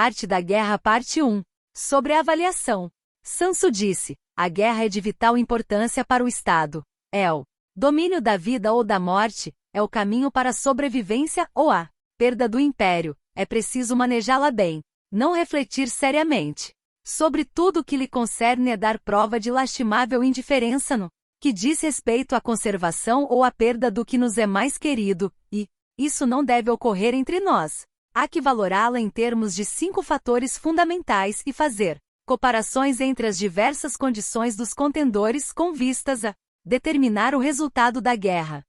Arte da Guerra Parte 1. Sobre a avaliação. Sun Tzu disse, a guerra é de vital importância para o Estado. É o domínio da vida ou da morte, é o caminho para a sobrevivência ou a perda do império. É preciso manejá-la bem, não refletir seriamente sobre tudo o que lhe concerne é dar prova de lastimável indiferença no que diz respeito à conservação ou à perda do que nos é mais querido, e isso não deve ocorrer entre nós. Há que valorá-la em termos de 5 fatores fundamentais e fazer comparações entre as diversas condições dos contendores com vistas a determinar o resultado da guerra.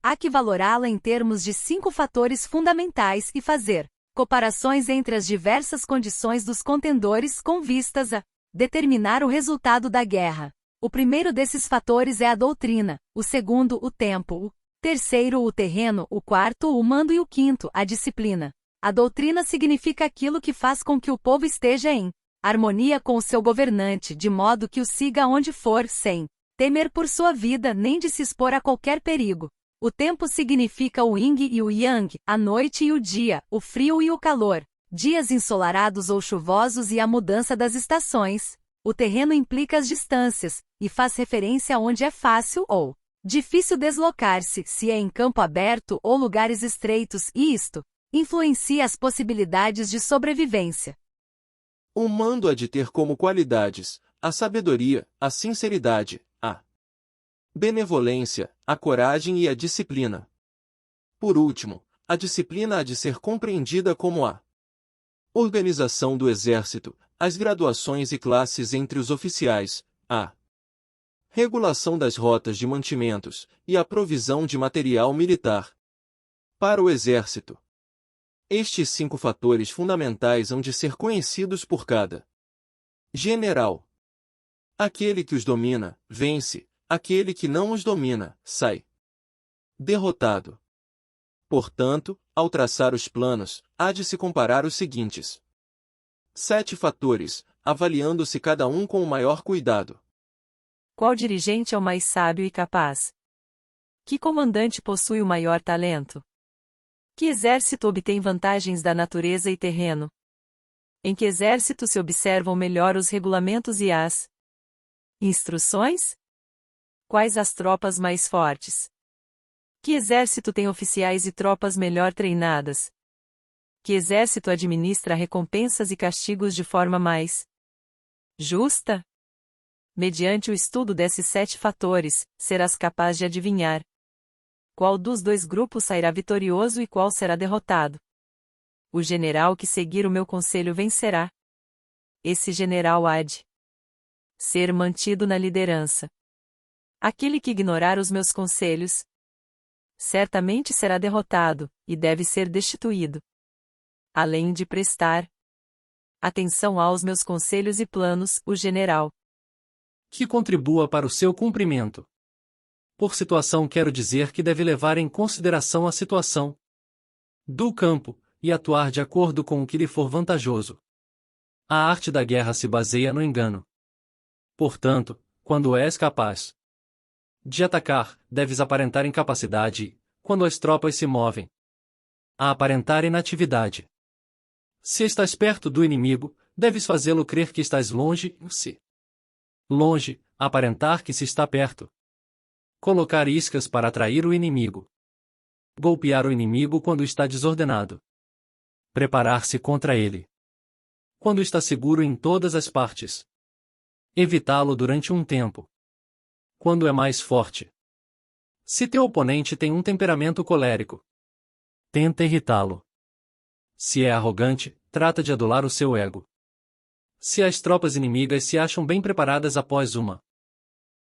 Há que valorá-la em termos de 5 fatores fundamentais e fazer comparações entre as diversas condições dos contendores com vistas a determinar o resultado da guerra. O primeiro desses fatores é a doutrina, o segundo, o tempo, o terceiro, o terreno, o quarto, o mando e o quinto, a disciplina. A doutrina significa aquilo que faz com que o povo esteja em harmonia com o seu governante, de modo que o siga onde for, sem temer por sua vida nem de se expor a qualquer perigo. O tempo significa o yin e o yang, a noite e o dia, o frio e o calor, dias ensolarados ou chuvosos e a mudança das estações. O terreno implica as distâncias, e faz referência a onde é fácil ou difícil deslocar-se, se é em campo aberto ou lugares estreitos, e isto influencia as possibilidades de sobrevivência. Um mando há de ter como qualidades a sabedoria, a sinceridade, a benevolência, a coragem e a disciplina. Por último, a disciplina há de ser compreendida como a organização do exército, as graduações e classes entre os oficiais, a regulação das rotas de mantimentos e a provisão de material militar para o exército. Estes 5 fatores fundamentais hão de ser conhecidos por cada general. Aquele que os domina, vence; aquele que não os domina, sai derrotado. Portanto, ao traçar os planos, há de se comparar os seguintes 7 fatores, avaliando-se cada um com o maior cuidado. Qual dirigente é o mais sábio e capaz? Que comandante possui o maior talento? Que exército obtém vantagens da natureza e terreno? Em que exército se observam melhor os regulamentos e as instruções? Quais as tropas mais fortes? Que exército tem oficiais e tropas melhor treinadas? Que exército administra recompensas e castigos de forma mais justa? Mediante o estudo desses 7 fatores, serás capaz de adivinhar qual dos 2 grupos sairá vitorioso e qual será derrotado. O general que seguir o meu conselho vencerá. Esse general há de ser mantido na liderança. Aquele que ignorar os meus conselhos, certamente será derrotado, e deve ser destituído. Além de prestar atenção aos meus conselhos e planos, o general que contribua para o seu cumprimento. Por situação quero dizer que deve levar em consideração a situação do campo, e atuar de acordo com o que lhe for vantajoso. A arte da guerra se baseia no engano. Portanto, quando és capaz de atacar, deves aparentar incapacidade e, quando as tropas se movem, a aparentar inatividade. Se estás perto do inimigo, deves fazê-lo crer que estás longe, se longe, aparentar que se está perto. Colocar iscas para atrair o inimigo. Golpear o inimigo quando está desordenado. Preparar-se contra ele quando está seguro em todas as partes. Evitá-lo durante um tempo quando é mais forte. Se teu oponente tem um temperamento colérico, tenta irritá-lo. Se é arrogante, trata de adular o seu ego. Se as tropas inimigas se acham bem preparadas após uma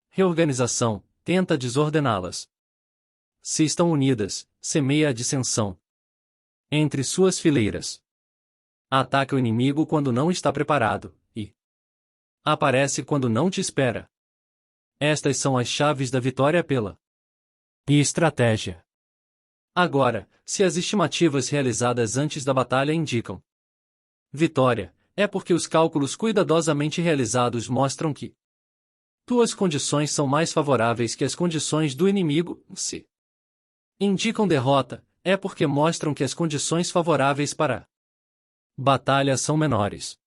reorganização, tenta desordená-las. Se estão unidas, semeia a dissensão entre suas fileiras. Ataca o inimigo quando não está preparado, e aparece quando não te espera. Estas são as chaves da vitória pela estratégia. Agora, se as estimativas realizadas antes da batalha indicam vitória, é porque os cálculos cuidadosamente realizados mostram que tuas condições são mais favoráveis que as condições do inimigo. Se indicam derrota, é porque mostram que as condições favoráveis para Batalhas são menores.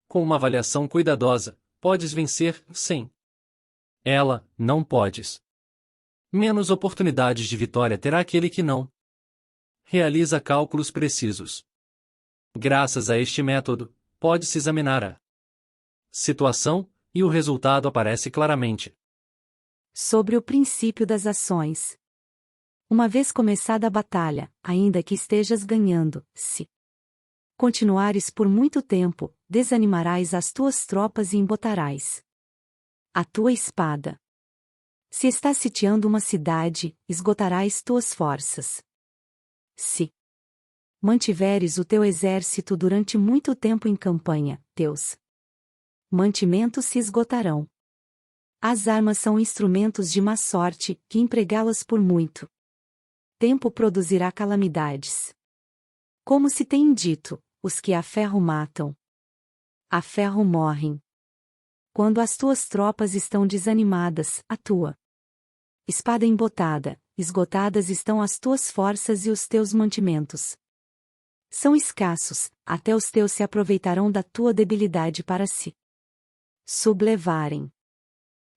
Com uma avaliação cuidadosa, podes vencer, sim. Ela, não podes. Menos oportunidades de vitória terá aquele que não realiza cálculos precisos. Graças a este método, pode-se examinar a situação, e o resultado aparece claramente. Sobre o princípio das ações. Uma vez começada a batalha, ainda que estejas ganhando, se continuares por muito tempo, desanimarás as tuas tropas e embotarás a tua espada. Se estás sitiando uma cidade, esgotarás tuas forças. Se mantiveres o teu exército durante muito tempo em campanha, teus mantimentos se esgotarão. As armas são instrumentos de má sorte, que empregá-las por muito tempo produzirá calamidades. Como se tem dito, os que a ferro matam, a ferro morrem. Quando as tuas tropas estão desanimadas, a tua espada embotada, esgotadas estão as tuas forças e os teus mantimentos são escassos, até os teus se aproveitarão da tua debilidade para se sublevarem.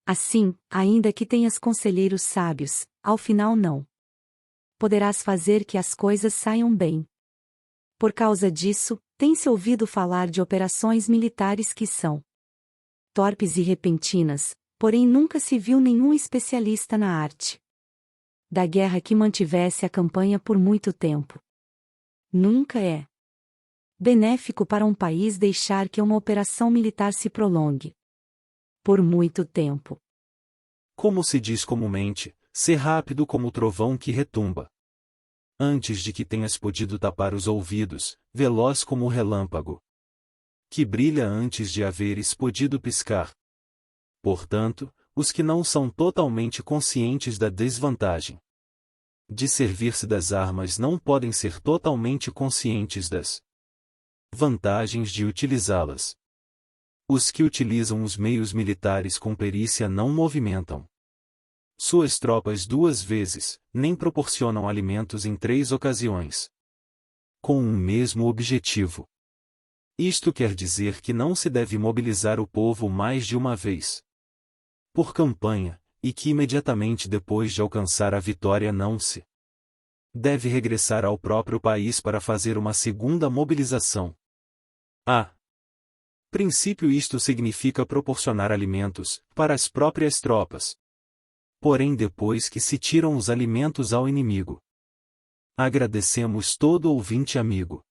Assim, ainda que tenhas conselheiros sábios, ao final não poderás fazer que as coisas saiam bem. Por causa disso, tem-se ouvido falar de operações militares que são torpes e repentinas, porém nunca se viu nenhum especialista na arte da guerra que mantivesse a campanha por muito tempo. Nunca é benéfico para um país deixar que uma operação militar se prolongue por muito tempo. Como se diz comumente, ser rápido como o trovão que retumba. Antes de que tenhas podido tapar os ouvidos, veloz como o relâmpago que brilha antes de haveres podido piscar. Portanto, os que não são totalmente conscientes da desvantagem de servir-se das armas não podem ser totalmente conscientes das vantagens de utilizá-las. Os que utilizam os meios militares com perícia não movimentam suas tropas 2 vezes, nem proporcionam alimentos em 3 ocasiões, com um mesmo objetivo. Isto quer dizer que não se deve mobilizar o povo mais de uma vez por campanha, e que imediatamente depois de alcançar a vitória não se deve regressar ao próprio país para fazer uma segunda mobilização. A princípio isto significa proporcionar alimentos para as próprias tropas. Porém depois que se tiram os alimentos ao inimigo, agradecemos todo ouvinte amigo.